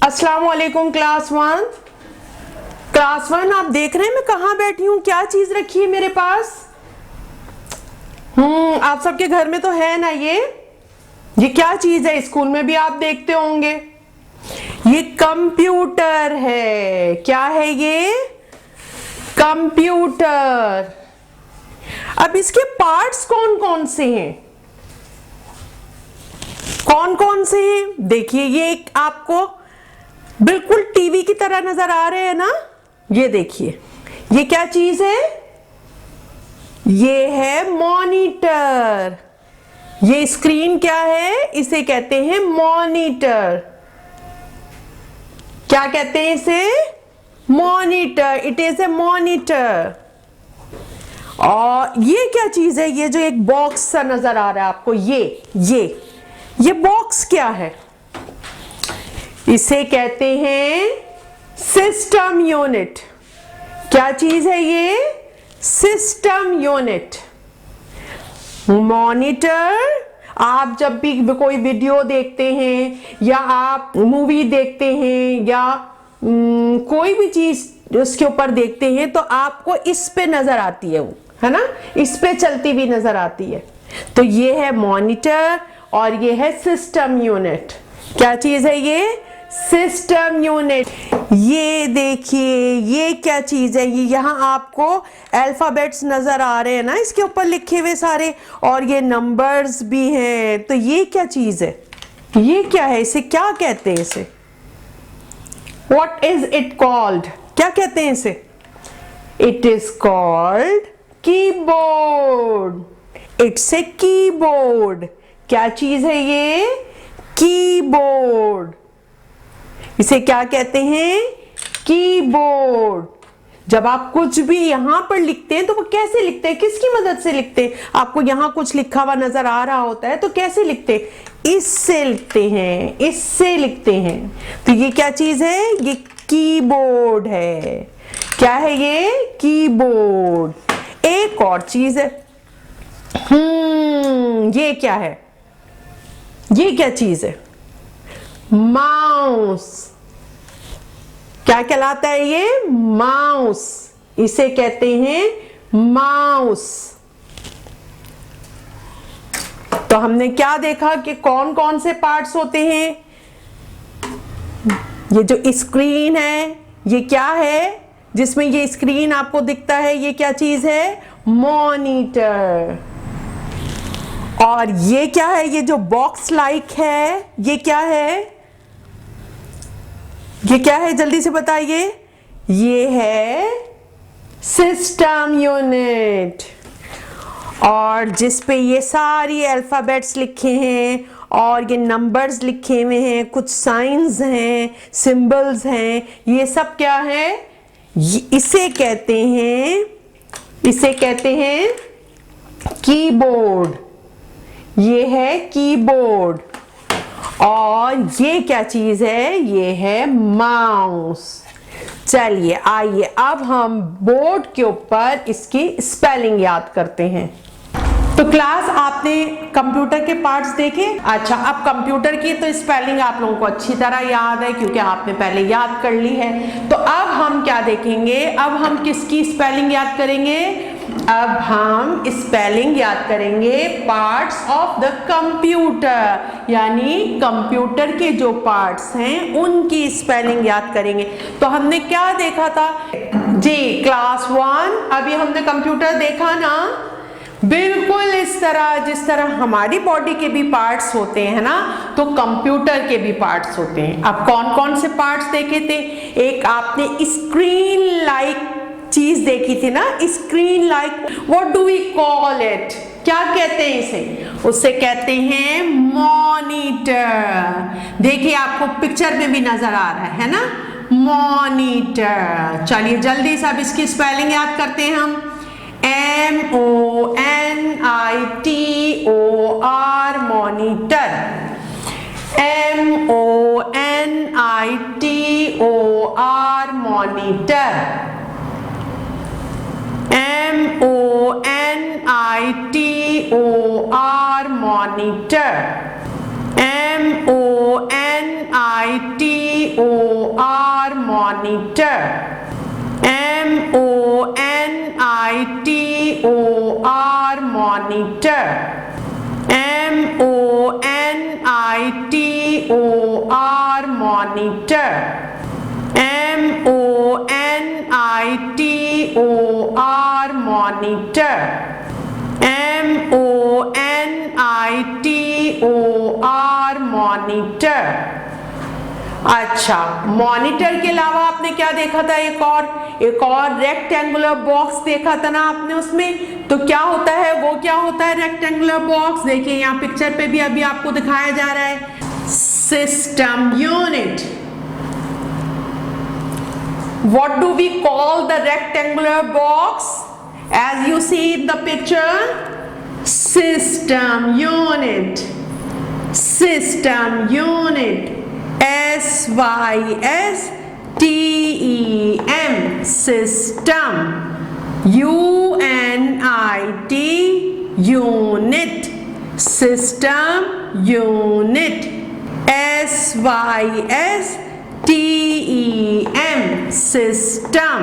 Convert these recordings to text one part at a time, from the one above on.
अस्सलाम वालेकुम class one. आप देख रहे हैं मैं कहाँ बैठी हूँ, क्या चीज रखी है मेरे पास। आप सबके घर में तो है ना ये क्या चीज है। स्कूल में भी आप देखते होंगे, ये कंप्यूटर है। क्या है ये? कंप्यूटर। अब इसके पार्ट्स कौन कौन से हैं? कौन कौन से हैं? देखिए, ये एक आपको बिल्कुल टीवी की तरह नजर आ रहे हैं ना। ये देखिए, ये क्या चीज है? ये है मॉनिटर। ये स्क्रीन क्या है? इसे कहते हैं मॉनिटर। क्या कहते हैं इसे? Monitor. It is A monitor. और ये क्या चीज है? ये जो एक बॉक्स सा नजर आ रहा है आपको, ये बॉक्स क्या है? इसे कहते हैं सिस्टम यूनिट। क्या चीज है ये? System unit. मॉनिटर। आप जब भी कोई वीडियो देखते हैं या आप मूवी देखते हैं या कोई भी चीज उसके ऊपर देखते हैं तो आपको इस पे नजर आती है, वो है ना, इस पे चलती हुई नजर आती है। तो ये है मॉनिटर और ये है सिस्टम यूनिट। क्या चीज है ये? System unit. ये देखिए, ये क्या चीज है? ये यहाँ आपको अल्फाबेट्स नजर आ रहे हैं ना, इसके ऊपर लिखे हुए सारे, और ये नंबर्स भी हैं। तो ये क्या चीज है? ये क्या है? इसे क्या कहते हैं? इसे व्हाट इज इट कॉल्ड? क्या कहते हैं इसे? It is called keyboard. It's a keyboard. क्या चीज है ये? कीबोर्ड। इसे क्या कहते हैं? कीबोर्ड। जब आप कुछ भी यहां पर लिखते हैं तो वो कैसे लिखते हैं? किसकी मदद से लिखते हैं? आपको यहां कुछ लिखा हुआ नजर आ रहा होता है तो कैसे लिखते हैं? इससे लिखते हैं, इससे लिखते हैं। तो ये क्या चीज है? ये कीबोर्ड है। क्या है ये? कीबोर्ड। एक और चीज है। ये क्या है? ये क्या चीज है? माउस। क्या कहलाता है ये? माउस। इसे कहते हैं माउस। तो हमने क्या देखा कि कौन कौन से पार्ट्स होते हैं। ये जो स्क्रीन है, ये क्या है जिसमें ये स्क्रीन आपको दिखता है? ये क्या चीज है? मॉनिटर। और ये क्या है? ये जो बॉक्स लाइक है, ये क्या है? ये क्या है? जल्दी से बताइए। ये है सिस्टम यूनिट। और जिस पे ये सारी अल्फाबेट्स लिखे हैं और ये नंबर्स लिखे हुए हैं, कुछ साइंस हैं, सिंबल्स हैं, ये सब क्या है? इसे कहते हैं कीबोर्ड। ये है कीबोर्ड। और ये क्या चीज है? ये है माउस। चलिए आइए अब हम बोर्ड के ऊपर इसकी स्पेलिंग याद करते हैं। तो क्लास, आपने कंप्यूटर के पार्ट्स देखे। अच्छा, अब कंप्यूटर की तो स्पेलिंग आप लोगों को अच्छी तरह याद है क्योंकि आपने पहले याद कर ली है। तो अब हम क्या देखेंगे? अब हम किसकी स्पेलिंग याद करेंगे? अब हम स्पेलिंग याद करेंगे पार्ट्स ऑफ द कंप्यूटर, यानी कंप्यूटर के जो पार्ट्स हैं उनकी स्पेलिंग याद करेंगे। तो हमने क्या देखा था जी क्लास वन? अभी हमने कंप्यूटर देखा ना, बिल्कुल इस तरह जिस तरह हमारी बॉडी के भी पार्ट्स होते हैं ना, तो कंप्यूटर के भी पार्ट्स होते हैं। अब कौन कौन से पार्ट्स देखे थे? एक आपने स्क्रीन लाइक चीज देखी थी ना, screen like. What do we call it? क्या कहते हैं इसे? उसे कहते हैं मॉनिटर। देखिए, आपको पिक्चर में भी नजर आ रहा है ना, मॉनिटर। चलिए जल्दी से अब इसकी स्पेलिंग याद करते हैं हम। MONITOR, monitor. MONITOR, monitor. MONITOR, monitor. MONITOR, monitor, M-O-N-I-T-O-R, monitor, M-O-N-I-T-O-R, monitor, M-O-N-I-T-O-R, monitor, M-O-N-I-T-O-R, monitor। अच्छा, मॉनिटर के अलावा आपने क्या देखा था? एक और रेक्टेंगुलर बॉक्स देखा था ना आपने उसमें। तो क्या होता है, वो क्या होता है रेक्टेंगुलर बॉक्स? देखिए यहाँ पिक्चर पे भी अभी आपको दिखाया जा रहा है, system unit. What do we call the rectangular box? As you see in the picture, system unit, system unit, S-Y-S-T-E-M, system, U-N-I-T, unit, system unit, S-Y-S-T-E-M, system,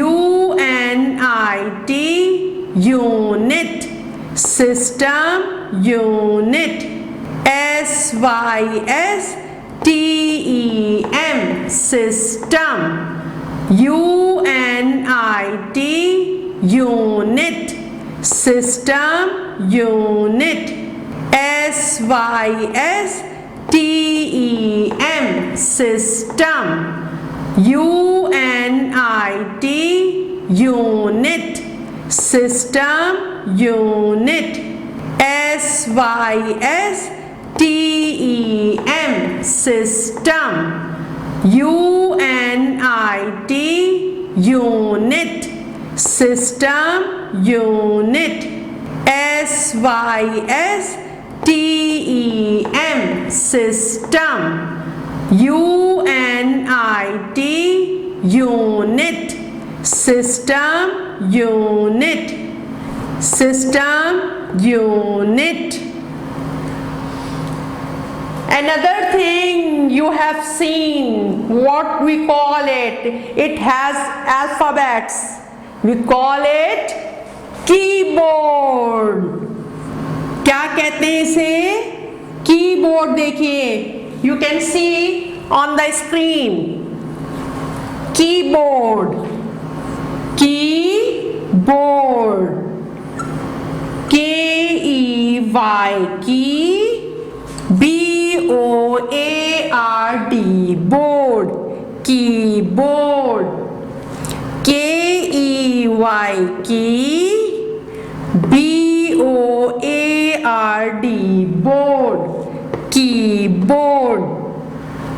U-N-I-T, unit, system unit, S-Y-S-T-E-M, system, U-N-I-T, unit, system unit, S-Y-S-T-E-M, system, U-N-I-T, unit, system unit, S-Y-S-T-E-M, system, U-N-I-T, unit, system unit, S-Y-S-T-E-M, system, U-N-I-T, unit, system unit, system unit. Another thing you have seen, what we call it, it has alphabets, we call it keyboard। क्या कहते हैं इसे? Keyboard. देखिए, you can see on the screen, keyboard, keyboard, K-E-Y, key, B-O-A-R-D, board, keyboard, K-E-Y, key, B-O-A-R-D, board, keyboard,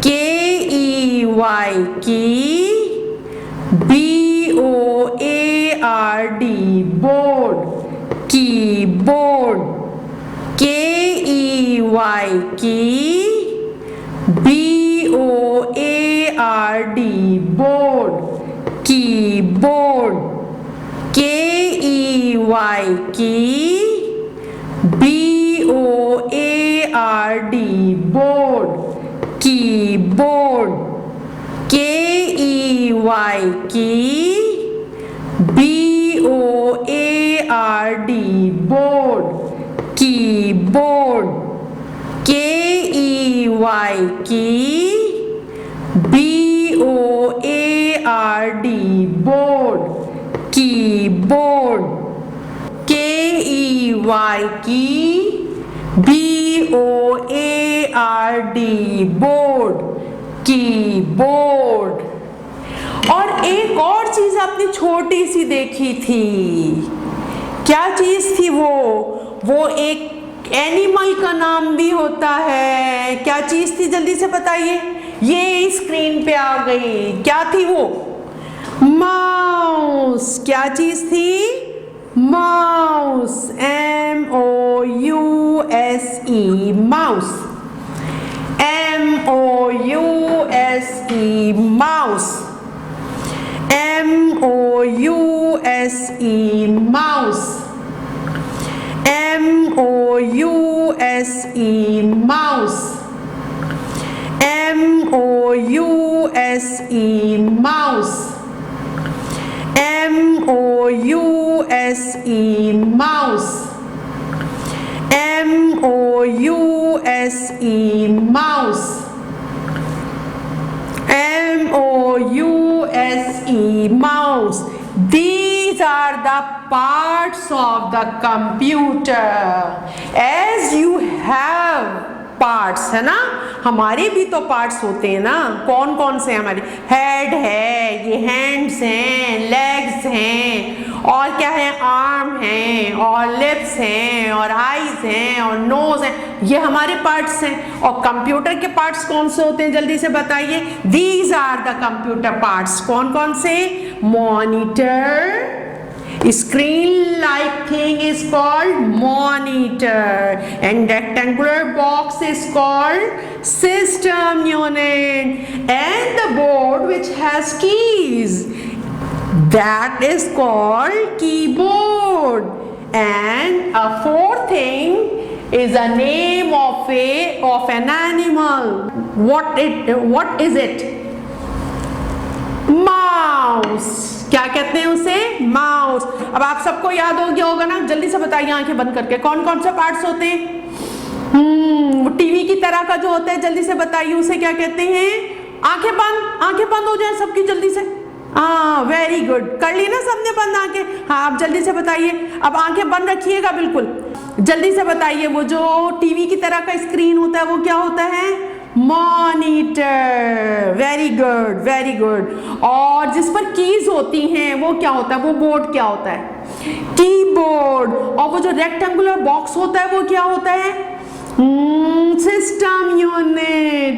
K-E-Y, key, B-O-A-R-D, board, keyboard, K-E-Y, key, B-O-A-R-D, board, keyboard, K-E-Y, key, B-O-A-R-D, board, keyboard, K-E-Y, key, B-O-A-R-D, board, keyboard, K-E-Y, key, B-O-A-R-D, board, keyboard, K-E-Y, key, B-O-A-R-D, board, keyboard। और एक और चीज आपने छोटी सी देखी थी, क्या चीज थी वो एक एनिमल का नाम भी होता है। क्या चीज थी, जल्दी से बताइए। ये स्क्रीन पे आ गई, क्या थी वो? माउस। क्या चीज थी? Mouse, M-O-U-S-E, mouse, M-O-U-S-E, mouse, M-O-U-S-E, mouse, M-O-U-S-E, mouse, M-O-U-S-E, mouse, mouse, mouse, mouse, mouse. These are the parts of the computer. As you have parts, है ना, हमारे भी तो पार्ट्स होते हैं ना। कौन कौन से हमारे? हेड है, ये हैंड्स हैं, लेग्स हैं, और क्या है, आर्म हैं, और लिप्स हैं, और आईज हैं, और नोज हैं। ये हमारे पार्ट्स हैं। और कंप्यूटर के पार्ट्स कौन से होते हैं, जल्दी से बताइए। These are the computer parts. कौन कौन से? Monitor, screen like thing is called monitor, and rectangular box is called system unit, and the board which has keys, that is called keyboard. And a fourth thing is a name of an animal. What is it? Mouse. क्या कहते हैं उसे? Mouse. अब आप सबको याद हो गया होगा ना, जल्दी से बताइए आंखें बंद करके, कौन कौन से पार्ट्स होते हैं? टीवी की तरह का जो होता है, जल्दी से बताइए उसे क्या कहते हैं? आंखें बंद हो जाए सबकी, जल्दी से। हाँ, वेरी गुड, कर ली ना सबने बंद आंखें? हाँ, आप जल्दी से बताइए। अब आंखें बंद रखिएगा बिल्कुल, जल्दी से बताइए। वो जो टीवी की तरह का स्क्रीन होता है वो क्या होता है? Monitor. Very good, very good. और जिस पर कीज होती हैं वो क्या होता है? वो बोर्ड क्या होता है? कीबोर्ड। और वो जो रेक्टेंगुलर बॉक्स होता है वो क्या होता है? System unit.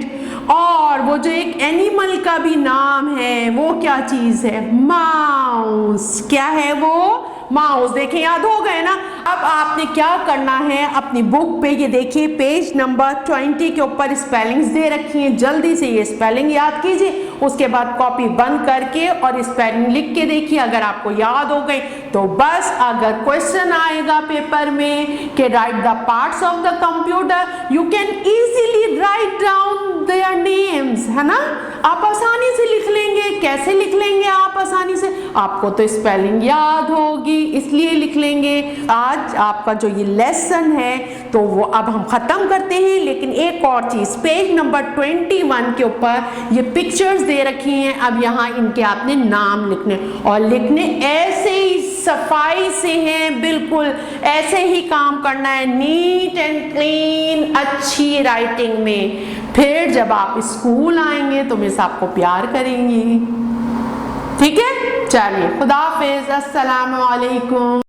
और वो जो एक एनिमल का भी नाम है वो क्या चीज है? माउस। क्या है वो? माउस। देखें, याद हो गए ना। अब आपने क्या करना है, अपनी बुक पे ये देखिए पेज नंबर 20 के ऊपर स्पेलिंग्स दे रखी हैं। जल्दी से ये स्पेलिंग याद कीजिए, उसके बाद कॉपी बंद करके और स्पेलिंग लिख के देखिए। अगर आपको याद हो गई तो बस, अगर क्वेश्चन आएगा पेपर में कि right the parts of the computer, you can easily write down their names, है ना। आप आसानी से लिख लेंगे। कैसे लिख लेंगे आप आसानी से? आपको तो स्पेलिंग याद होगी इसलिए लिख लेंगे। आज आपका जो ये लेसन है तो वो अब हम खत्म करते हैं, लेकिन एक और चीज, पेज नंबर 21 के ऊपर ये पिक्चर्स दे रखी हैं। अब यहाँ इनके आपने नाम लिखने, और लिखने ऐसे ही सफाई से हैं, बिल्कुल ऐसे ही काम करना है, नीट एंड क्लीन, अच्छी राइटिंग में। फिर जब आप स्कूल आएंगे तो मिस आपको प्यार करेंगी। ठीक है, चलिए, खुदा हाफिज, अस्सलाम वालेकुम।